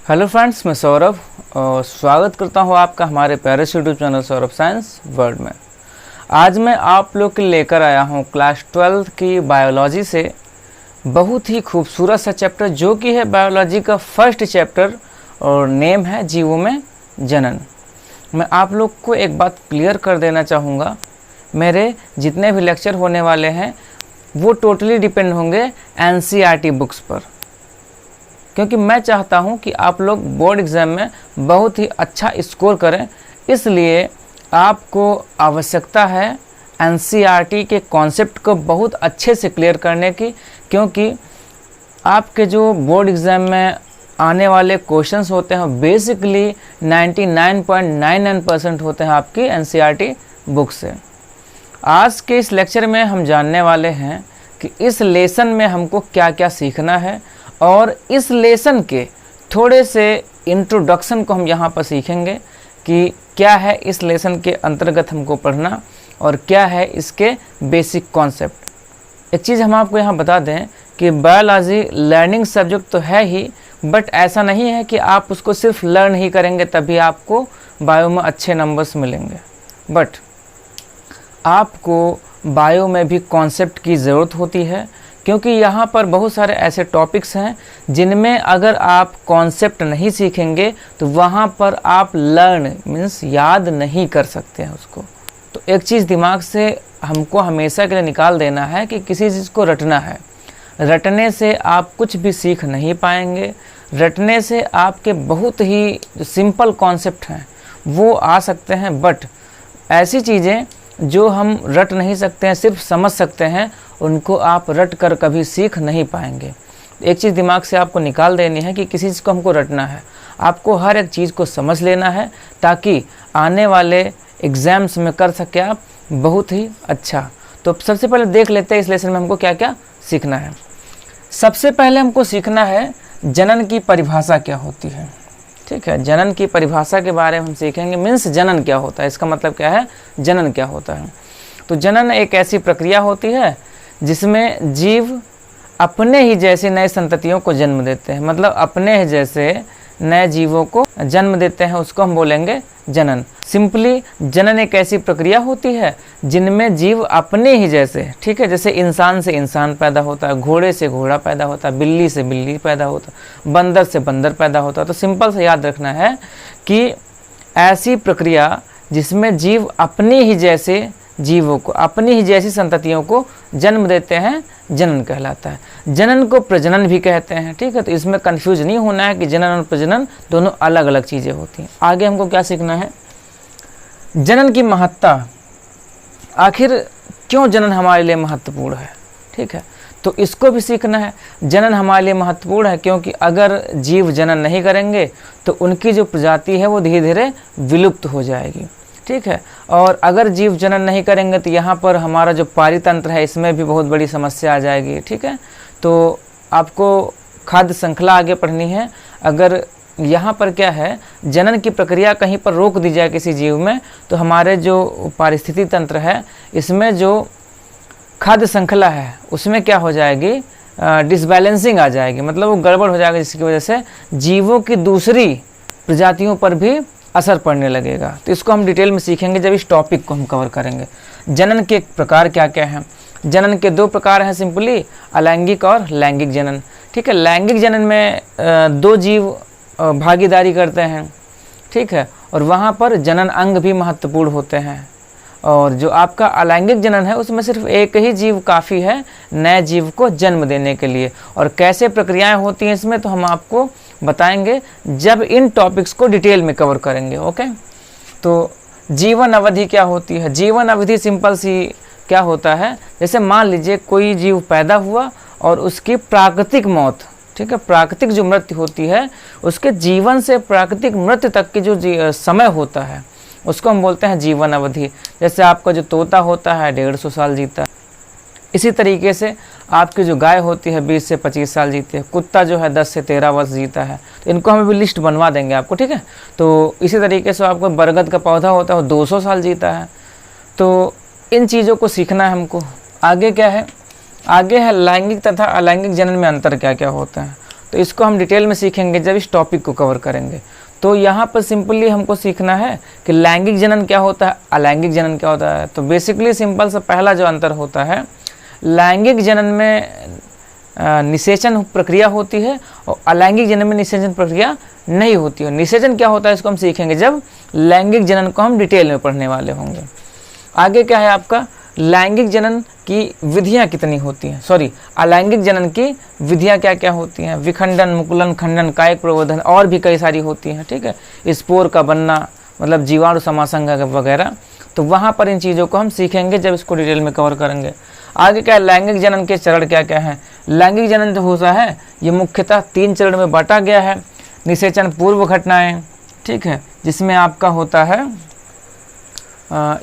Hello friends, मैं सौरभ और स्वागत करता हूं आपका हमारे प्यारे YouTube channel Saurabh science world में। आज मैं आप लोग के लेकर आया हूं क्लास 12 की बायोलॉजी से बहुत ही खूबसूरत सा चैप्टर, जो कि है बायोलॉजी का फर्स्ट चैप्टर और नेम है जीवों में जनन। मैं आप लोग को एक बात क्लियर कर देना चाहूँगा, मेरे जितने भी लेक्चर होने वाले हैं वो टोटली डिपेंड होंगे एनसीईआरटी बुक्स पर, क्योंकि मैं चाहता हूं कि आप लोग बोर्ड एग्ज़ाम में बहुत ही अच्छा स्कोर करें। इसलिए आपको आवश्यकता है एनसीईआरटी के कॉन्सेप्ट को बहुत अच्छे से क्लियर करने की, क्योंकि आपके जो बोर्ड एग्ज़ाम में आने वाले क्वेश्चंस होते हैं बेसिकली 99.99% होते हैं आपकी एनसीईआरटी बुक से। आज के इस लेक्चर में हम जानने वाले हैं कि इस लेसन में हमको क्या क्या सीखना है, और इस लेसन के थोड़े से इंट्रोडक्शन को हम यहाँ पर सीखेंगे कि क्या है इस लेसन के अंतर्गत हमको पढ़ना और क्या है इसके बेसिक कॉन्सेप्ट। एक चीज़ हम आपको यहाँ बता दें कि बायोलॉजी लर्निंग सब्जेक्ट तो है ही, बट ऐसा नहीं है कि आप उसको सिर्फ लर्न ही करेंगे तभी आपको बायो में अच्छे नंबर्स मिलेंगे। बट आपको बायो में भी कॉन्सेप्ट की ज़रूरत होती है, क्योंकि यहाँ पर बहुत सारे ऐसे टॉपिक्स हैं जिनमें अगर आप कॉन्सेप्ट नहीं सीखेंगे तो वहाँ पर आप लर्न मीन्स याद नहीं कर सकते हैं उसको। तो एक चीज़ दिमाग से हमको हमेशा के लिए निकाल देना है कि किसी चीज़ को रटना है। रटने से आप कुछ भी सीख नहीं पाएंगे। रटने से आपके बहुत ही जो सिंपल कॉन्सेप्ट हैं वो आ सकते हैं, बट ऐसी चीज़ें जो हम रट नहीं सकते हैं, सिर्फ समझ सकते हैं, उनको आप रट कर कभी सीख नहीं पाएंगे। एक चीज़ दिमाग से आपको निकाल देनी है कि किसी चीज़ को हमको रटना है, आपको हर एक चीज़ को समझ लेना है ताकि आने वाले एग्ज़ाम्स में कर सके आप बहुत ही अच्छा। तो सबसे पहले देख लेते हैं इस लेसन में हमको क्या क्या सीखना है। सबसे पहले हमको सीखना है जनन की परिभाषा क्या होती है। ठीक है, जनन की परिभाषा के बारे में हम सीखेंगे। मीन्स जनन क्या होता है, इसका मतलब क्या है, जनन क्या होता है। तो जनन एक ऐसी प्रक्रिया होती है जिसमें जीव अपने ही जैसे नए संततियों को जन्म देते हैं, मतलब अपने ही जैसे नए जीवों को जन्म देते हैं, उसको हम बोलेंगे जनन। सिंपली जनन एक ऐसी प्रक्रिया होती है जिनमें जीव अपने ही जैसे, ठीक है, जैसे इंसान से इंसान पैदा होता है, घोड़े से घोड़ा पैदा होता है, बिल्ली से बिल्ली पैदा होता है, बंदर से बंदर पैदा होता है। तो सिंपल से याद रखना है कि ऐसी प्रक्रिया जिसमें जीव अपने ही जैसे जीवों को, अपनी ही जैसी संततियों को जन्म देते हैं, जनन कहलाता है। जनन को प्रजनन भी कहते हैं। ठीक है, तो इसमें कंफ्यूज नहीं होना है कि जनन और प्रजनन दोनों अलग अलग चीज़ें होती हैं। आगे हमको क्या सीखना है, जनन की महत्ता। आखिर क्यों जनन हमारे लिए महत्वपूर्ण है। ठीक है, तो इसको भी सीखना है। जनन हमारे लिए महत्वपूर्ण है क्योंकि अगर जीव जनन नहीं करेंगे तो उनकी जो प्रजाति है वो धीरे धीरे विलुप्त हो जाएगी। ठीक है, और अगर जीव जनन नहीं करेंगे तो यहाँ पर हमारा जो पारितंत्र है इसमें भी बहुत बड़ी समस्या आ जाएगी। ठीक है, तो आपको खाद्य श्रृंखला आगे पढ़नी है। अगर यहाँ पर क्या है, जनन की प्रक्रिया कहीं पर रोक दी जाए किसी जीव में, तो हमारे जो पारिस्थितिकी तंत्र है इसमें जो खाद्य श्रृंखला है उसमें क्या हो जाएगी, डिसबैलेंसिंग आ जाएगी, मतलब वो गड़बड़ हो जाएगा, जिसकी वजह से जीवों की दूसरी प्रजातियों पर भी असर पड़ने लगेगा। तो इसको हम डिटेल में सीखेंगे जब इस टॉपिक को हम कवर करेंगे। जनन के प्रकार क्या क्या हैं। जनन के दो प्रकार हैं सिंपली, अलैंगिक और लैंगिक जनन। ठीक है, लैंगिक जनन में दो जीव भागीदारी करते हैं। ठीक है, और वहाँ पर जनन अंग भी महत्वपूर्ण होते हैं। और जो आपका अलैंगिक जनन है उसमें सिर्फ एक ही जीव काफ़ी है नए जीव को जन्म देने के लिए। और कैसे प्रक्रियाएं होती हैं इसमें तो हम आपको बताएंगे जब इन टॉपिक्स को डिटेल में कवर करेंगे। ओके, तो जीवन अवधि क्या होती है। जीवन अवधि सिंपल सी क्या होता है, जैसे मान लीजिए कोई जीव पैदा हुआ और उसकी प्राकृतिक मौत, ठीक है, प्राकृतिक जो मृत्यु होती है, उसके जीवन से प्राकृतिक मृत्यु तक की जो समय होता है उसको हम बोलते हैं जीवन अवधि। जैसे आपका जो तोता होता है 150 साल जीता है, इसी तरीके से आपकी जो गाय होती है 20 से 25 साल जीती है, कुत्ता जो है 10 से 13 वर्ष जीता है। तो इनको हम भी लिस्ट बनवा देंगे आपको। ठीक है, तो इसी तरीके से आपको बरगद का पौधा होता है वो 200 साल जीता है। तो इन चीज़ों को सीखना है हमको। आगे क्या है, आगे है लैंगिक तथा अलैंगिक जनन में अंतर क्या क्या होता है। तो इसको हम डिटेल में सीखेंगे जब इस टॉपिक को कवर करेंगे। तो यहाँ पर सिंपली हमको सीखना है कि लैंगिक जनन क्या होता है, अलैंगिक जनन क्या होता है। तो बेसिकली सिंपल सा पहला जो अंतर होता है, लैंगिक जनन में निषेचन प्रक्रिया होती है और अलैंगिक जनन में निषेचन प्रक्रिया नहीं होती है। निषेचन क्या होता है इसको हम सीखेंगे जब लैंगिक जनन को हम डिटेल में पढ़ने वाले होंगे। आगे क्या है आपका, लैंगिक जनन की विधियां कितनी होती हैं, सॉरी अलैंगिक जनन की विधियां क्या क्या होती हैं, विखंडन, मुकुलन, खंडन, कायिक प्रवर्धन और भी कई सारी होती हैं, ठीक है, स्पोर का बनना, मतलब जीवाणु समासंग वगैरह। तो वहाँ पर इन चीज़ों को हम सीखेंगे जब इसको डिटेल में कवर करेंगे। आगे क्या है, लैंगिक जनन के चरण क्या क्या हैं। लैंगिक जनन जो होता है ये मुख्यतः 3 चरण में बांटा गया है। निषेचन पूर्व घटनाएं, ठीक है, जिसमें आपका होता है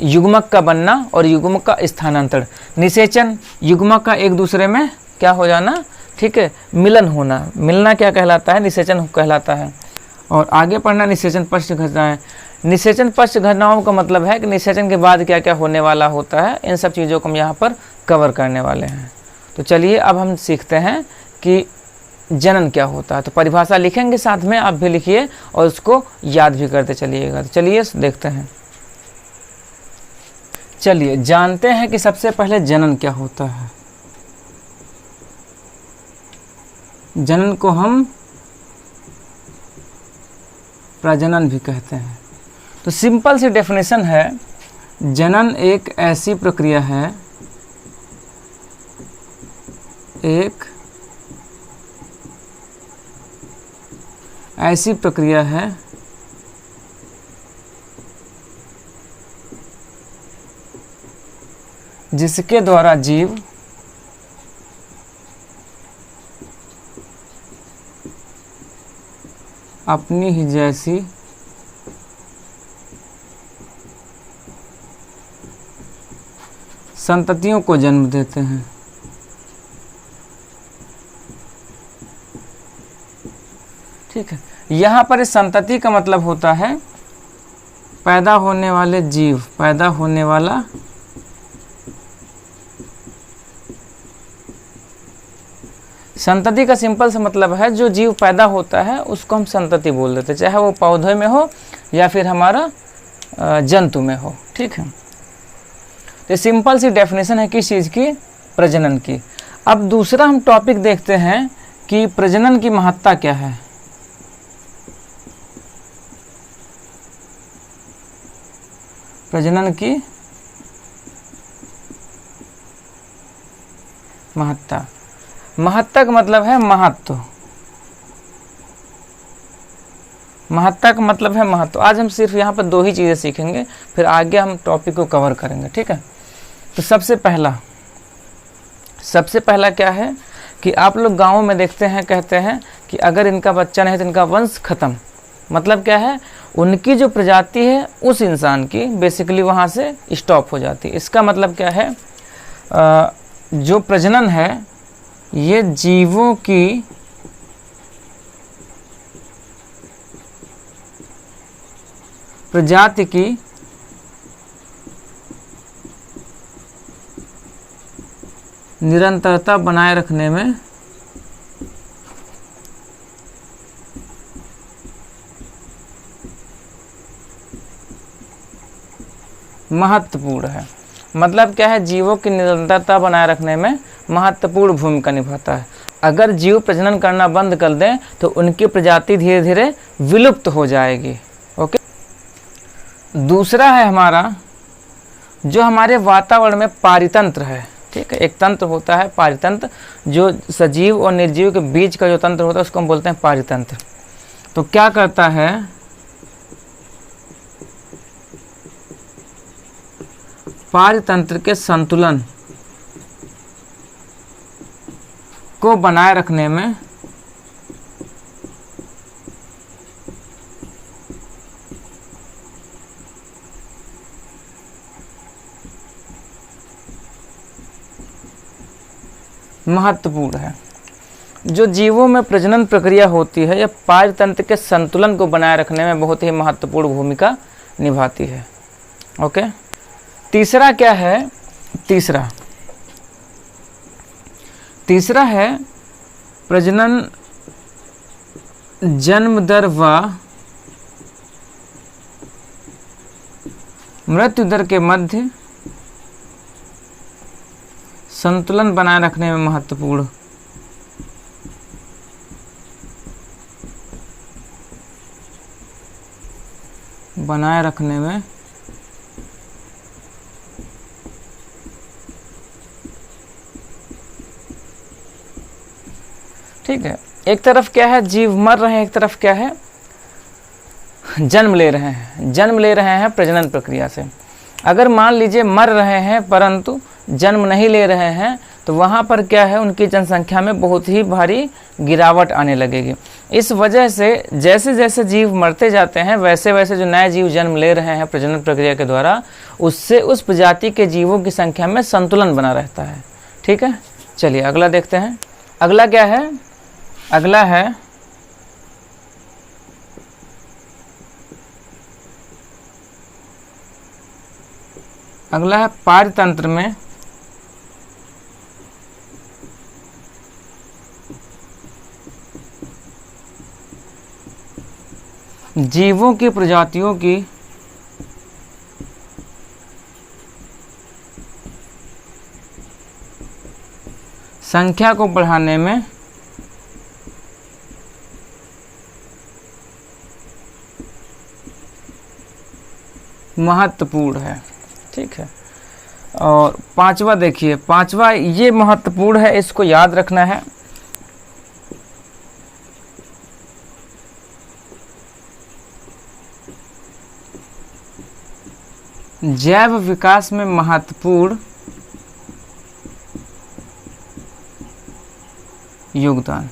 युग्मक का बनना और युग्मक का स्थानांतरण। निषेचन युग्मक का एक दूसरे में क्या हो जाना, ठीक है, मिलन होना, मिलना क्या कहलाता है, निषेचन कहलाता है। और आगे पढ़ना निषेचन पश्च घटनाएं। निषेचन पश्च घटनाओं का मतलब है कि निषेचन के बाद क्या क्या होने वाला होता है, इन सब चीज़ों को हम यहाँ पर कवर करने वाले हैं। तो चलिए अब हम सीखते हैं कि जनन क्या होता है। तो परिभाषा लिखेंगे साथ में, आप भी लिखिए और उसको याद भी करते चलिएगा। तो चलिए देखते हैं। चलिए जानते हैं कि सबसे पहले जनन क्या होता है। जनन को हम प्रजनन भी कहते हैं। तो सिंपल सी डेफिनेशन है, जनन एक ऐसी प्रक्रिया है, एक ऐसी प्रक्रिया है जिसके द्वारा जीव अपनी ही जैसी संततियों को जन्म देते हैं। ठीक है, यहाँ पर इस संतति का मतलब होता है पैदा होने वाले जीव, पैदा होने वाला संतति का सिंपल सा मतलब है जो जीव पैदा होता है उसको हम संतति बोल देते हैं, चाहे वो पौधे में हो या फिर हमारा जंतु में हो। ठीक है, तो सिंपल सी डेफिनेशन है किस चीज़ की, प्रजनन की। अब दूसरा हम टॉपिक देखते हैं कि प्रजनन की महत्ता क्या है। प्रजनन की महत्ता, महत्ता का मतलब है महत्व, महत्ता का मतलब है महत्व। आज हम सिर्फ यहाँ पर 2 ही चीज़ें सीखेंगे, फिर आगे हम टॉपिक को कवर करेंगे। ठीक है, तो सबसे पहला क्या है कि आप लोग गाँव में देखते हैं, कहते हैं कि अगर इनका बच्चा नहीं तो इनका वंश खत्म। मतलब क्या है, उनकी जो प्रजाति है उस इंसान की बेसिकली वहाँ से स्टॉप हो जाती है। इसका मतलब क्या है, जो प्रजनन है ये जीवों की प्रजाति की निरंतरता बनाए रखने में महत्वपूर्ण है। मतलब क्या है, जीवों की निरंतरता बनाए रखने में महत्वपूर्ण भूमिका निभाता है। अगर जीव प्रजनन करना बंद कर दें तो उनकी प्रजाति धीरे धीरे विलुप्त हो जाएगी। ओके, दूसरा है हमारा जो हमारे वातावरण में पारितंत्र है। ठीक है, एक तंत्र होता है पारितंत्र, जो सजीव और निर्जीव के बीच का जो तंत्र होता है उसको हम बोलते हैं पारितंत्र। तो क्या करता है, पारितंत्र के संतुलन को बनाए रखने में महत्वपूर्ण है। जो जीवों में प्रजनन प्रक्रिया होती है यह पारितंत्र के संतुलन को बनाए रखने में बहुत ही महत्वपूर्ण भूमिका निभाती है। ओके, तीसरा क्या है, तीसरा है प्रजनन जन्म दर व मृत्यु दर के मध्य संतुलन बनाए रखने में महत्वपूर्ण। बनाए रखने में ठीक है। एक तरफ क्या है, जीव मर रहे हैं, एक तरफ क्या है, जन्म ले रहे हैं। जन्म ले रहे हैं प्रजनन प्रक्रिया से। अगर मान लीजिए मर रहे हैं परंतु जन्म नहीं ले रहे हैं, तो वहाँ पर क्या है, उनकी जनसंख्या में बहुत ही भारी गिरावट आने लगेगी। इस वजह से जैसे जैसे जीव मरते जाते हैं वैसे वैसे जो नए जीव जन्म ले रहे हैं प्रजनन प्रक्रिया के द्वारा, उससे उस प्रजाति के जीवों की संख्या में संतुलन बना रहता है। ठीक है, चलिए अगला देखते हैं। अगला क्या है, अगला है पारतंत्र में जीवों की प्रजातियों की संख्या को बढ़ाने में महत्वपूर्ण है। ठीक है, और पांचवा देखिए, पांचवा ये महत्वपूर्ण है, इसको याद रखना है। जैव विकास में महत्वपूर्ण योगदान।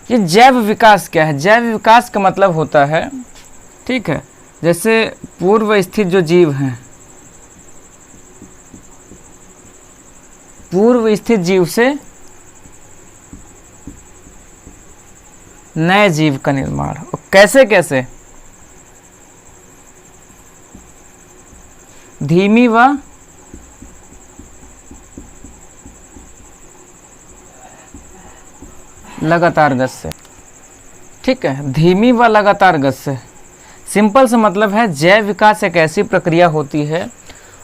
ये जैव विकास क्या है? जैव विकास का मतलब होता है, ठीक है, जैसे पूर्व स्थित जो जीव हैं, पूर्व स्थित जीव से नए जीव का निर्माण। कैसे कैसे? धीमी व लगातार गति से। ठीक है, धीमी व लगातार गति से। सिंपल सा मतलब है, जैव विकास एक ऐसी प्रक्रिया होती है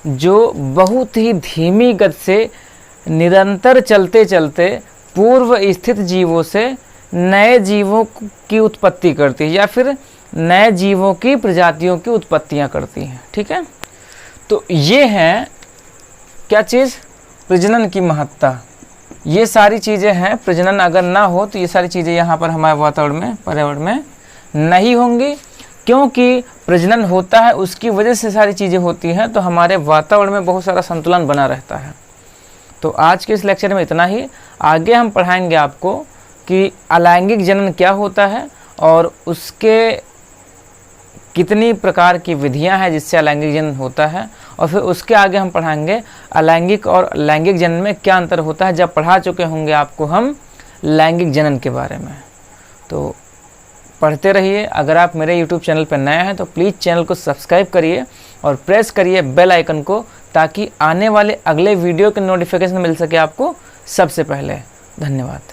जो बहुत ही धीमी गति से निरंतर चलते चलते पूर्व स्थित जीवों से नए जीवों की उत्पत्ति करती है, या फिर नए जीवों की प्रजातियों की उत्पत्तियां करती हैं। ठीक है, तो ये है क्या चीज़? प्रजनन की महत्ता। ये सारी चीज़ें हैं, प्रजनन अगर ना हो तो ये सारी चीज़ें यहाँ पर हमारे वातावरण में, पर्यावरण में नहीं होंगी। क्योंकि प्रजनन होता है, उसकी वजह से सारी चीज़ें होती हैं, तो हमारे वातावरण में बहुत सारा संतुलन बना रहता है। तो आज के इस लेक्चर में इतना ही। आगे हम पढ़ाएंगे आपको कि अलैंगिक जनन क्या होता है और उसके कितनी प्रकार की विधियां हैं जिससे अलैंगिक जनन होता है, और फिर उसके आगे हम पढ़ाएंगे अलैंगिक और लैंगिक जनन में क्या अंतर होता है। जब पढ़ा चुके होंगे आपको हम लैंगिक जनन के बारे में। तो पढ़ते रहिए। अगर आप मेरे YouTube चैनल पर नए हैं तो प्लीज़ चैनल को सब्सक्राइब करिए और प्रेस करिए बेल आइकन को, ताकि आने वाले अगले वीडियो के नोटिफिकेशन मिल सके आपको सबसे पहले। धन्यवाद।